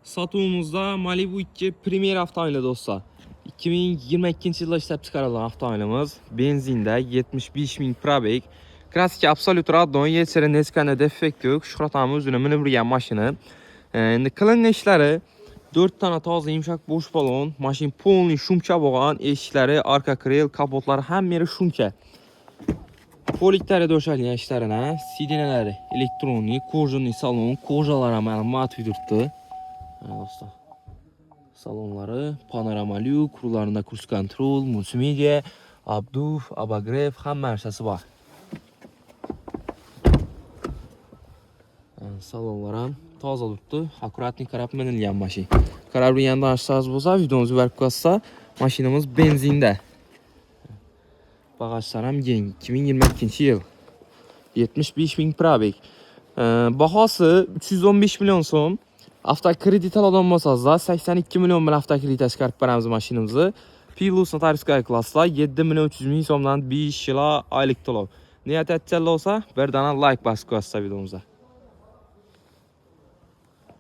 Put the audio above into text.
Satuvimizda Malibu 2 Premier avtomobili dostlar. 2022 yılda ishlab chiqarilgan avtomobilimiz. Benzinde 75 ming probeg. Klassik Absolut Radon yechiri neskanda defekt yo'q. Shuhrat aka o'zini minib yurgan mashina. Endi qilingan ishlari 4 tane toza yumshoq bo'sh balon, mashina polniy shumcha bo'lgan, eshiklari, arka krel, kapotlari hammasi shumcha. Poliklari döşəlgan işlərinə, sidinaları elektronik, kojani salon, kojalar ham mat vidurtdu. Dostlar. Salonları, panorama lyuk, kurlarında cruise control, multimedia, abduf, abagrev, hamma narsasi bor. Salonlar ham toza turibdi, akkuratni qarab minilgan mashina. Qarab yandan açsanız bo'lsa, videomuzni berib qo'ysa, mashinamiz benzinda. Bagajlar ham keng, 2022 yil. 75 ming probeg. Bahosi 315 million so'm. Avtokredit olgan bo'lsangiz, 82 million bilan avtokredit chiqarib beramiz mashinamizni. Plus notariskaya klasslar 7 million 300 ming so'mdan 5 yil oylik to'lov. Niyat etganlar olsa, bir dana like bosib qo'yasiz videomizga.